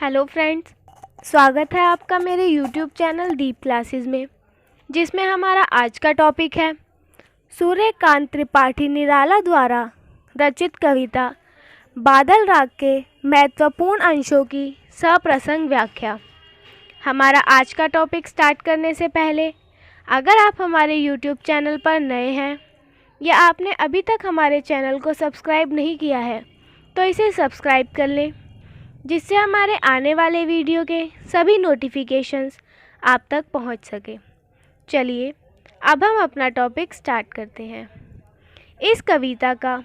Hello friends, स्वागत है आपका मेरे यूट्यूब चैनल दीप क्लासेस में, जिसमें हमारा आज का टॉपिक है सूर्यकांत त्रिपाठी निराला द्वारा रचित कविता बादल राग के महत्वपूर्ण अंशों की सप्रसंग व्याख्या। हमारा आज का टॉपिक स्टार्ट करने से पहले अगर आप हमारे यूट्यूब चैनल पर नए हैं या आपने अभी तक हमारे चैनल को सब्सक्राइब नहीं किया है तो इसे सब्सक्राइब कर लें, जिससे हमारे आने वाले वीडियो के सभी नोटिफिकेशंस आप तक पहुंच सके। चलिए अब हम अपना टॉपिक स्टार्ट करते हैं। इस कविता का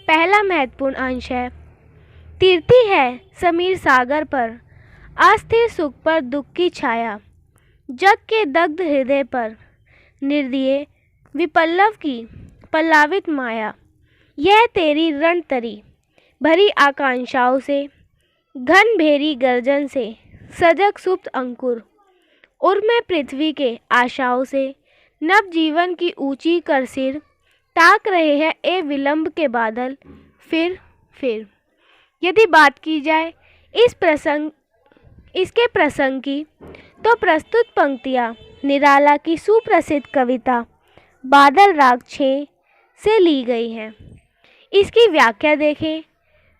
पहला महत्वपूर्ण अंश है, तीर्थी है समीर सागर पर, अस्थिर सुख पर दुख की छाया, जग के दग्ध हृदय पर निर्दय विपल्लव की पल्लावित माया। यह तेरी रणतरी भरी आकांक्षाओं से, घन भेरी गर्जन से सजग सुप्त अंकुर, उर्मे पृथ्वी के आशाओं से नव जीवन की ऊंची कर सिर, ताक रहे हैं ए विलंब के बादल फिर। यदि बात की जाए इसके प्रसंग की, तो प्रस्तुत पंक्तियाँ निराला की सुप्रसिद्ध कविता बादल राग 6 से ली गई हैं। इसकी व्याख्या देखें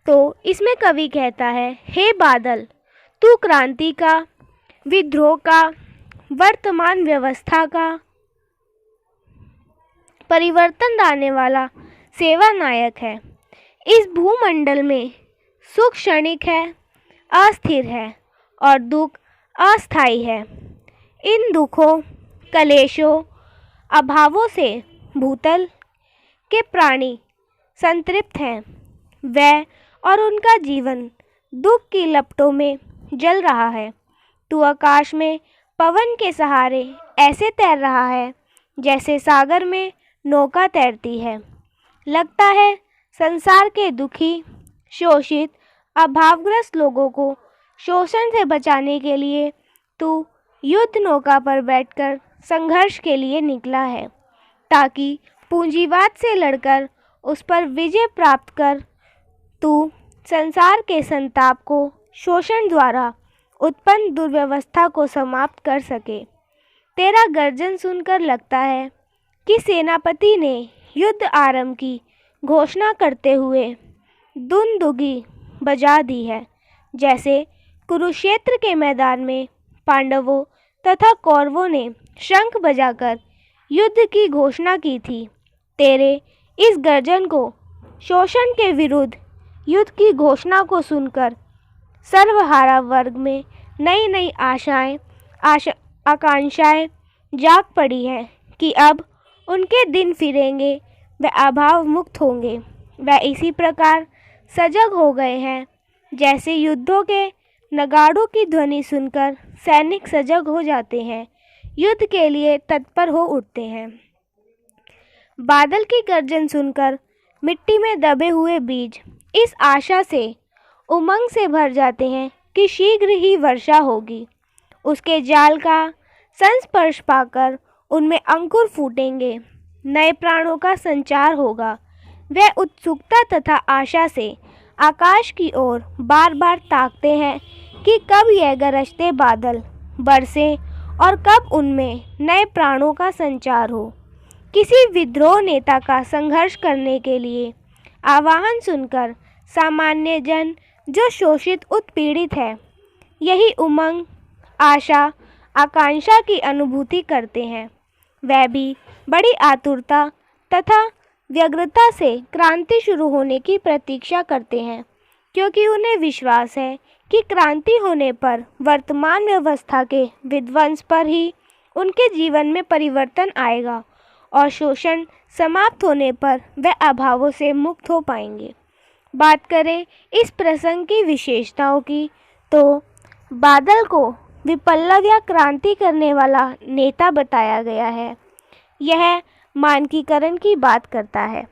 तो इसमें कवि कहता है, हे बादल, तू क्रांति का, विद्रोह का, वर्तमान व्यवस्था का परिवर्तन लाने वाला सेवा नायक है। इस भूमंडल में सुख क्षणिक है, अस्थिर है और दुख अस्थायी है। इन दुखों, कलेशों, अभावों से भूतल के प्राणी संतृप्त हैं। वह और उनका जीवन दुख की लपटों में जल रहा है। तू आकाश में पवन के सहारे ऐसे तैर रहा है जैसे सागर में नौका तैरती है। लगता है संसार के दुखी, शोषित, अभावग्रस्त लोगों को शोषण से बचाने के लिए तू युद्ध नौका पर बैठकर संघर्ष के लिए निकला है, ताकि पूंजीवाद से लड़कर उस पर विजय प्राप्त कर तू संसार के संताप को, शोषण द्वारा उत्पन्न दुर्व्यवस्था को समाप्त कर सके। तेरा गर्जन सुनकर लगता है कि सेनापति ने युद्ध आरंभ की घोषणा करते हुए दुंदुगी बजा दी है, जैसे कुरुक्षेत्र के मैदान में पांडवों तथा कौरवों ने शंख बजाकर युद्ध की घोषणा की थी। तेरे इस गर्जन को, शोषण के विरुद्ध युद्ध की घोषणा को सुनकर सर्वहारा वर्ग में नई नई आकांक्षाएं जाग पड़ी हैं कि अब उनके दिन फिरेंगे, वे अभाव मुक्त होंगे। वे इसी प्रकार सजग हो गए हैं जैसे युद्धों के नगाड़ों की ध्वनि सुनकर सैनिक सजग हो जाते हैं, युद्ध के लिए तत्पर हो उठते हैं। बादल की गर्जन सुनकर मिट्टी में दबे हुए बीज इस आशा से, उमंग से भर जाते हैं कि शीघ्र ही वर्षा होगी। उसके जाल का संस्पर्श पाकर उनमें अंकुर फूटेंगे, नए प्राणों का संचार होगा। वे उत्सुकता तथा आशा से आकाश की ओर बार बार ताकते हैं कि कब यह गरजते बादल बरसें और कब उनमें नए प्राणों का संचार हो। किसी विद्रोह नेता का संघर्ष करने के लिए आह्वान सुनकर सामान्य जन, जो शोषित उत्पीड़ित है, यही उमंग, आशा, आकांक्षा की अनुभूति करते हैं। वह भी बड़ी आतुरता तथा व्यग्रता से क्रांति शुरू होने की प्रतीक्षा करते हैं, क्योंकि उन्हें विश्वास है कि क्रांति होने पर वर्तमान व्यवस्था के विध्वंस पर ही उनके जीवन में परिवर्तन आएगा और शोषण समाप्त होने पर वे अभावों से मुक्त हो पाएंगे। बात करें इस प्रसंग की विशेषताओं की, तो बादल को विप्लव या क्रांति करने वाला नेता बताया गया है। यह मानकीकरण की बात करता है।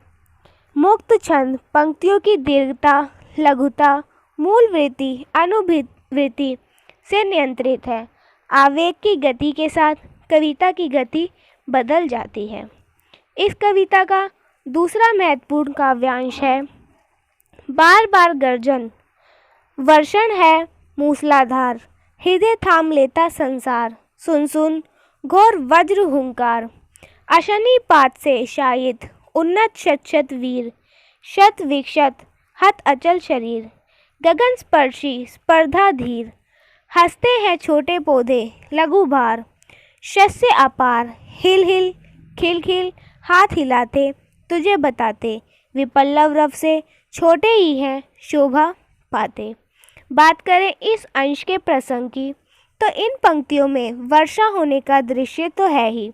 मुक्त छंद पंक्तियों की दीर्घता, लघुता, मूल वृत्ति, अनुवृत्ति से नियंत्रित है। आवेग की गति के साथ कविता की गति बदल जाती है। इस कविता का दूसरा महत्वपूर्ण काव्यांश है, बार बार गर्जन। वर्षण है मूसलाधार, हृदय थाम लेता संसार, सुन सुन घोर वज्र हुंकार। अशनि पात से शायित उन्नत शत शत वीर, शत विक्षत हत अचल शरीर। गगन स्पर्शी स्पर्धा धीर, हंसते हैं छोटे पौधे लघु भार। शस्य अपार हिल हिल खिल खिल हाथ हिलाते तुझे बताते, विपल्लव रव से छोटे ही हैं शोभा पाते। बात करें इस अंश के प्रसंग की तो इन पंक्तियों में वर्षा होने का दृश्य तो है ही,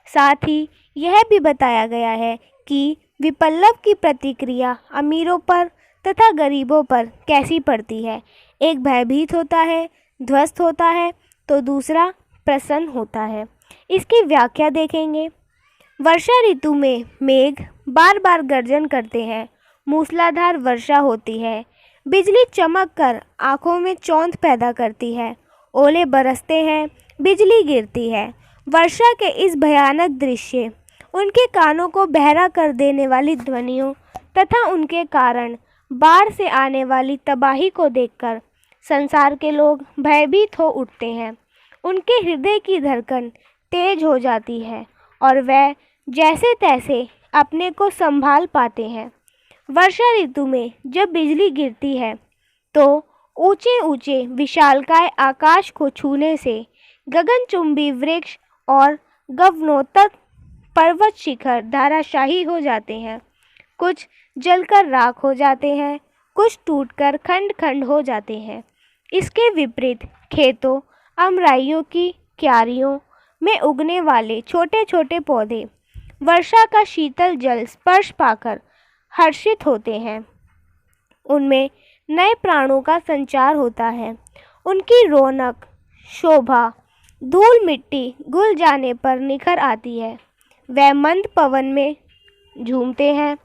साथ ही यह भी बताया गया है कि विपल्लव की प्रतिक्रिया अमीरों पर तथा गरीबों पर कैसी पड़ती है। एक भयभीत होता है, ध्वस्त होता है, तो दूसरा प्रसन्न होता है। इसकी व्याख्या देखेंगे। वर्षा ऋतु में मेघ बार बार गर्जन करते हैं, मूसलाधार वर्षा होती है, बिजली चमक कर आँखों में चौंध पैदा करती है, ओले बरसते हैं, बिजली गिरती है। वर्षा के इस भयानक दृश्य, उनके कानों को बहरा कर देने वाली ध्वनियों तथा उनके कारण बाढ़ से आने वाली तबाही को देखकर संसार के लोग भयभीत हो उठते हैं। उनके हृदय की धड़कन तेज हो जाती है और वह जैसे तैसे अपने को संभाल पाते हैं। वर्षा ऋतु में जब बिजली गिरती है तो ऊंचे ऊंचे विशालकाय आकाश को छूने से गगनचुंबी वृक्ष और गगनोत्तर पर्वत शिखर धराशायी हो जाते हैं। कुछ जलकर राख हो जाते हैं, कुछ टूटकर खंड खंड हो जाते हैं। इसके विपरीत खेतों, अमराइयों की क्यारियों में उगने वाले छोटे छोटे पौधे वर्षा का शीतल जल स्पर्श पाकर हर्षित होते हैं। उनमें नए प्राणों का संचार होता है। उनकी रौनक, शोभा धूल मिट्टी घुल जाने पर निखर आती है। वह मंद पवन में झूमते हैं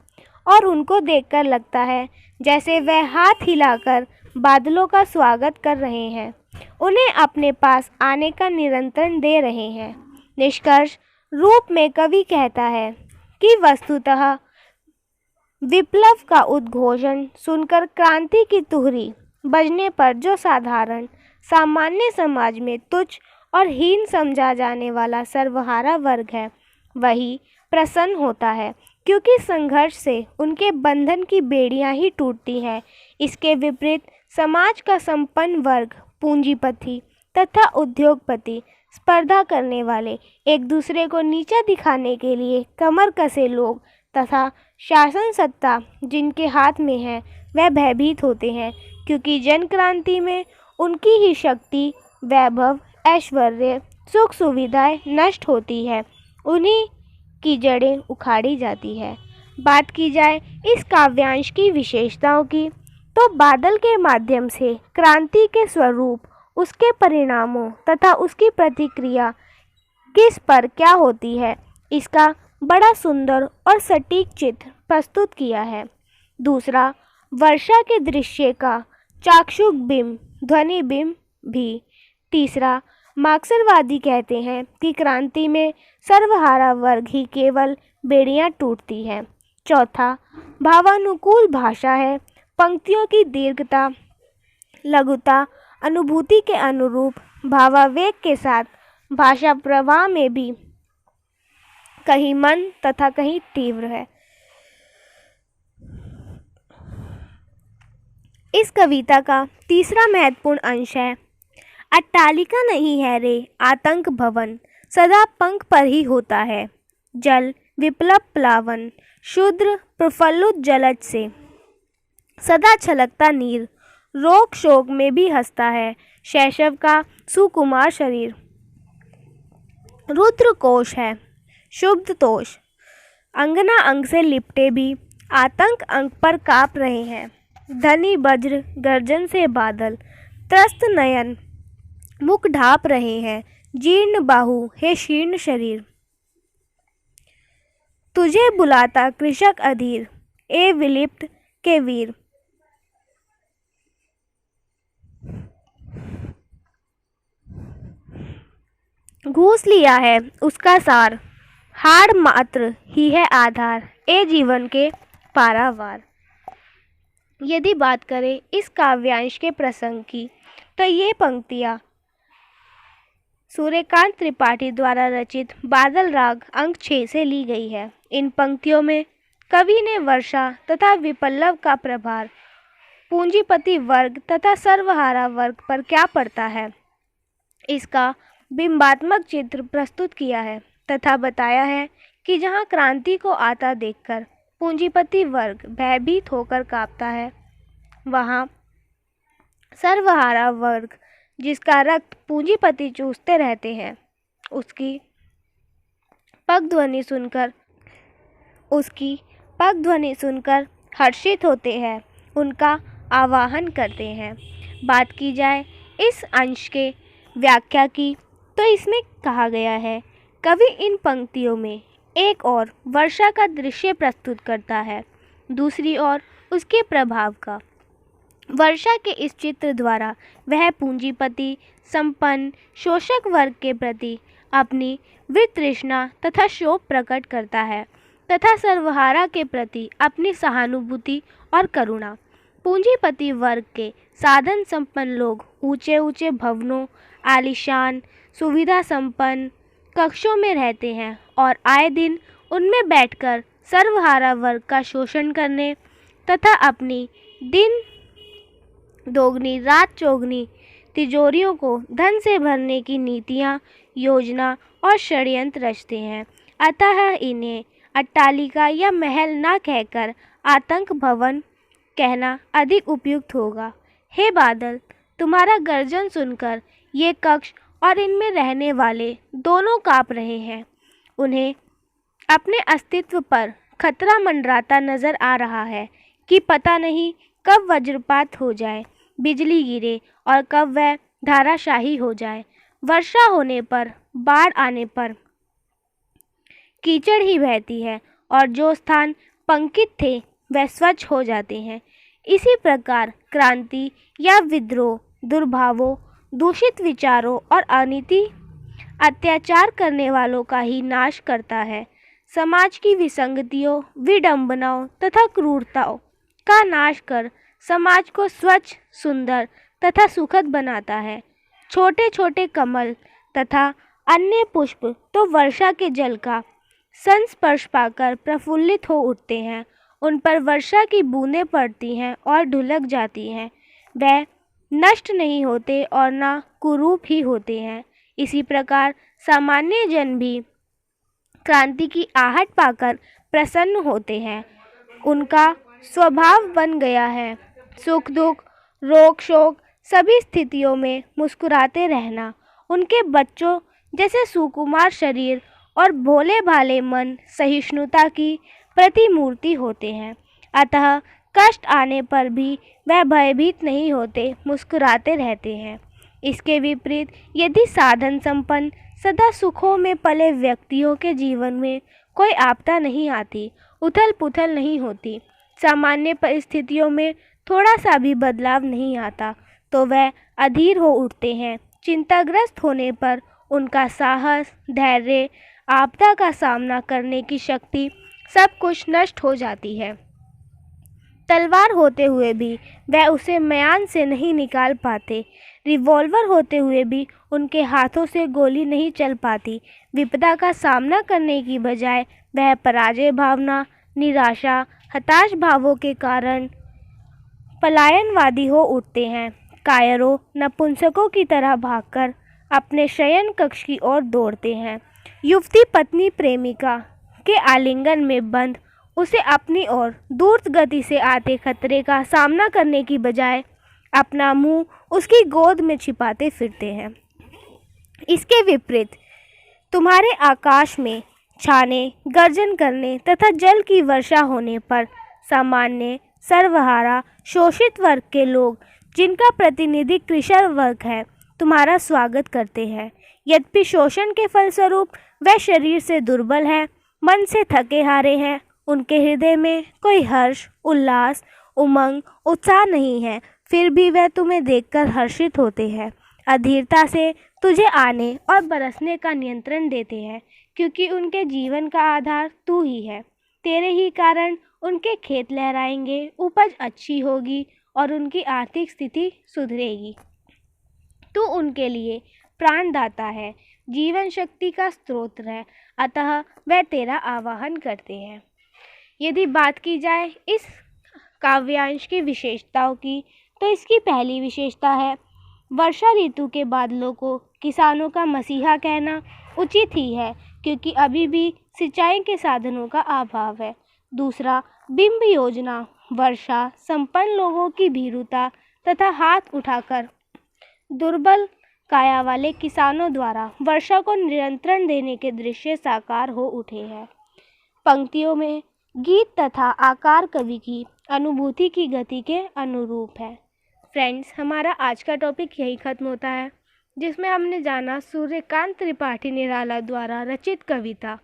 और उनको देखकर लगता है जैसे वह हाथ हिलाकर बादलों का स्वागत कर रहे हैं, उन्हें अपने पास आने का निमंत्रण दे रहे हैं। निष्कर्ष रूप में कवि कहता है कि वस्तुतः विप्लव का उद्घोषण सुनकर क्रांति की तुहरी बजने पर जो साधारण सामान्य समाज में तुच्छ और हीन समझा जाने वाला सर्वहारा वर्ग है, वही प्रसन्न होता है, क्योंकि संघर्ष से उनके बंधन की बेड़ियां ही टूटती हैं। इसके विपरीत समाज का संपन्न वर्ग, पूंजीपति तथा उद्योगपति, स्पर्धा करने वाले, एक दूसरे को नीचा दिखाने के लिए कमर कसे लोग तथा शासन सत्ता जिनके हाथ में है, वह भयभीत होते हैं, क्योंकि जन क्रांति में उनकी ही शक्ति, वैभव, ऐश्वर्य, सुख सुविधाएं नष्ट होती है, उन्हीं की जड़ें उखाड़ी जाती है। बात की जाए इस काव्यांश की विशेषताओं की तो बादल के माध्यम से क्रांति के स्वरूप, उसके परिणामों तथा उसकी प्रतिक्रिया किस पर क्या होती है, इसका बड़ा सुंदर और सटीक चित्र प्रस्तुत किया है। दूसरा, वर्षा के दृश्य का चाक्षुष बिंब, ध्वनि बिंब भी। तीसरा, मार्क्सवादी कहते हैं कि क्रांति में सर्वहारा वर्ग ही केवल बेड़ियां टूटती हैं। चौथा, भावानुकूल भाषा है। पंक्तियों की दीर्घता, लघुता अनुभूति के अनुरूप भावावेग के साथ भाषा प्रवाह में भी कहीं मंद तथा कहीं तीव्र है। इस कविता का तीसरा महत्वपूर्ण अंश है, अट्टालिका नहीं है रे आतंक भवन, सदा पंख पर ही होता है जल विप्लव प्लावन, शूद्र प्रफुल्लित जलज से सदा छलकता नीर, रोग शोक में भी हंसता है शैशव का सुकुमार शरीर। रुद्र कोश है शुद्ध तोष, अंगना अंग से लिपटे भी आतंक अंग पर काँप रहे हैं। धनी वज्र गर्जन से बादल, त्रस्त नयन मुख ढाप रहे हैं, जीर्ण बाहु हे शीर्ण शरीर। तुझे बुलाता कृषक अधीर, ए विलिप्त के वीर। घूस लिया है उसका सार, हाड़ मात्र ही है आधार, ए जीवन के पारावार। यदि बात करें इस काव्यांश के प्रसंग की तो ये पंक्तियाँ सूर्यकांत त्रिपाठी द्वारा रचित बादल राग अंक 6 से ली गई है। इन पंक्तियों में कवि ने वर्षा तथा विपल्लव का प्रभार पूंजीपति वर्ग तथा सर्वहारा वर्ग पर क्या पड़ता है, इसका बिंबात्मक चित्र प्रस्तुत किया है तथा बताया है कि जहाँ क्रांति को आता देखकर पूंजीपति वर्ग भयभीत होकर कांपता है, वहाँ सर्वहारा वर्ग जिसका रक्त पूंजीपति चूसते रहते हैं, उसकी पग ध्वनि सुनकर हर्षित होते हैं, उनका आवाहन करते हैं। बात की जाए इस अंश के व्याख्या की तो इसमें कहा गया है, कवि इन पंक्तियों में एक और वर्षा का दृश्य प्रस्तुत करता है, दूसरी ओर उसके प्रभाव का। वर्षा के इस चित्र द्वारा वह पूंजीपति संपन्न शोषक वर्ग के प्रति अपनी वितृष्णा तथा शोक प्रकट करता है तथा सर्वहारा के प्रति अपनी सहानुभूति और करुणा। पूंजीपति वर्ग के साधन संपन्न लोग ऊंचे ऊंचे भवनों, आलीशान सुविधा संपन्न कक्षों में रहते हैं और आए दिन उनमें बैठकर सर्वहारा वर्ग का शोषण करने तथा अपनी दिन दोगुनी रात चौगुनी तिजोरियों को धन से भरने की नीतियाँ, योजना और षड्यंत्र रचते हैं। अतः इन्हें अट्टालिका या महल न कहकर आतंक भवन कहना अधिक उपयुक्त होगा। हे बादल, तुम्हारा गर्जन सुनकर ये कक्ष और इनमें रहने वाले दोनों काँप रहे हैं। उन्हें अपने अस्तित्व पर खतरा मंडराता नजर आ रहा है कि पता नहीं कब वज्रपात हो जाए, बिजली गिरे और कब वह धाराशाही हो जाए। वर्षा होने पर, बाढ़ आने पर कीचड़ ही बहती है और जो स्थान पंकित थे वह स्वच्छ हो जाते हैं। इसी प्रकार क्रांति या विद्रोह दुर्भावों, दूषित विचारों और अनीति अत्याचार करने वालों का ही नाश करता है। समाज की विसंगतियों, विडंबनाओं तथा क्रूरताओं का नाश कर समाज को स्वच्छ, सुंदर तथा सुखद बनाता है। छोटे छोटे कमल तथा अन्य पुष्प तो वर्षा के जल का संस्पर्श पाकर प्रफुल्लित हो उठते हैं। उन पर वर्षा की बूंदें पड़ती हैं और ढुलक जाती हैं। वह नष्ट नहीं होते और ना कुरूप ही होते हैं। इसी प्रकार सामान्य जन भी क्रांति की आहट पाकर प्रसन्न होते हैं। उनका स्वभाव बन गया है सुख दुख, रोग शोक सभी स्थितियों में मुस्कुराते रहना। उनके बच्चों जैसे सुकुमार शरीर और भोले भाले मन सहिष्णुता की प्रतिमूर्ति होते हैं। अतः कष्ट आने पर भी वह भयभीत नहीं होते, मुस्कुराते रहते हैं। इसके विपरीत यदि साधन संपन्न सदा सुखों में पले व्यक्तियों के जीवन में कोई आपदा नहीं आती, उथल पुथल नहीं होती, सामान्य परिस्थितियों में थोड़ा सा भी बदलाव नहीं आता, तो वह अधीर हो उठते हैं। चिंताग्रस्त होने पर उनका साहस, धैर्य, आपदा का सामना करने की शक्ति सब कुछ नष्ट हो जाती है। तलवार होते हुए भी वह उसे म्यान से नहीं निकाल पाते, रिवॉल्वर होते हुए भी उनके हाथों से गोली नहीं चल पाती। विपदा का सामना करने की बजाय वह पराजय भावना, निराशा, हताश भावों के कारण पलायनवादी हो उठते हैं। कायरों, नपुंसकों की तरह भागकर अपने शयन कक्ष की ओर दौड़ते हैं। युवती पत्नी प्रेमिका के आलिंगन में बंद उसे अपनी ओर द्रुत गति से आते खतरे का सामना करने की बजाय अपना मुंह उसकी गोद में छिपाते फिरते हैं। इसके विपरीत तुम्हारे आकाश में छाने, गर्जन करने तथा जल की वर्षा होने पर सामान्य, सर्वहारा, शोषित वर्ग के लोग, जिनका प्रतिनिधि कृषक वर्ग है, तुम्हारा स्वागत करते हैं। यद्यपि शोषण के फलस्वरूप वह शरीर से दुर्बल है, मन से थके हारे हैं, उनके हृदय में कोई हर्ष, उल्लास, उमंग, उत्साह नहीं है, फिर भी वह तुम्हें देखकर हर्षित होते हैं। अधीरता से तुझे आने और बरसने का नियंत्रण देते हैं, क्योंकि उनके जीवन का आधार तू ही है। तेरे ही कारण उनके खेत लहराएंगे, उपज अच्छी होगी और उनकी आर्थिक स्थिति सुधरेगी। तू उनके लिए प्राणदाता है, जीवन शक्ति का स्रोत है, अतः वह तेरा आवाहन करते हैं। यदि बात की जाए इस काव्यांश की विशेषताओं की, तो इसकी पहली विशेषता है वर्षा ऋतु के बादलों को किसानों का मसीहा कहना उचित ही है, क्योंकि अभी भी सिंचाई के साधनों का अभाव है। दूसरा, बिंब योजना वर्षा संपन्न लोगों की भीरुता तथा हाथ उठाकर दुर्बल काया वाले किसानों द्वारा वर्षा को नियंत्रण देने के दृश्य साकार हो उठे हैं। पंक्तियों में गीत तथा आकार कवि की अनुभूति की गति के अनुरूप है। फ्रेंड्स, हमारा आज का टॉपिक यही ख़त्म होता है, जिसमें हमने जाना सूर्यकांत त्रिपाठी निराला द्वारा रचित कविता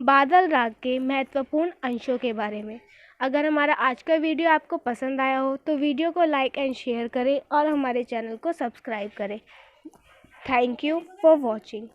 बादल राग के महत्वपूर्ण अंशों के बारे में। अगर हमारा आज का वीडियो आपको पसंद आया हो तो वीडियो को लाइक एंड शेयर करें और हमारे चैनल को सब्सक्राइब करें। Thank you for watching.